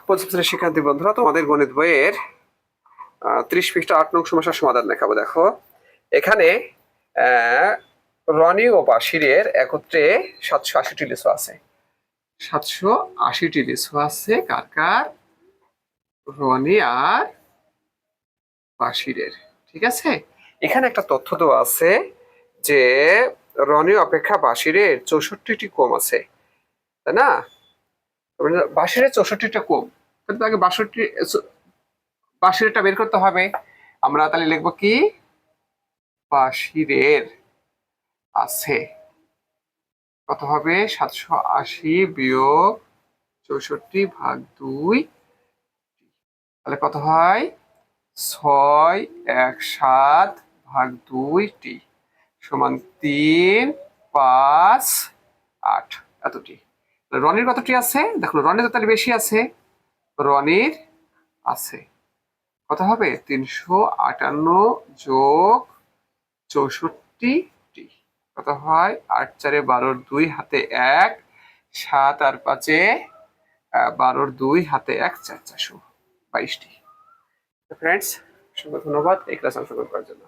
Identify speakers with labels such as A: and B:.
A: পঞ্চম শ্রেণীর শিক্ষার্থী বন্ধুরা, তোমাদের গণিত বইয়ের 30 পৃষ্ঠা 8 নং সমস্যার সমাধান দেখাবো। দেখো এখানে রনি ও বাশিরের একত্রে 780টি লিচু আছে। 780টি লিচু আছে কার কার? রনি আর বাশিরের। ঠিক আছে, এখানে একটা তথ্য দেওয়া আছে যে রনি অপেক্ষা বাশিরের 64টি কম আছে, তাই না? বাশিরের 64টা কম, কিন্তু আগে 62টা বের করতে হবে। আমরা তাহলে লিখবো কি? বাশিরের আছে কত হবে? 780 বিয়োগ 64 ভাগ 2, তাহলে কত হয়? 6 1 7 ভাগ 2টি সমান 3 5 8 এতটি। রনির কতটি আছে? দেখো রনির তো তাহলে বেশি আছে, রনির আছে কত হবে? 358 যোগ 64টি কত হয়? 8 4 12 2 হাতে 1, 7 আর 5 12 2 হাতে 1 4 422টি। ফ্রেন্ডস, অসংখ্য ধন্যবাদ এই ক্লাস অংশগ্রহণ করার জন্য।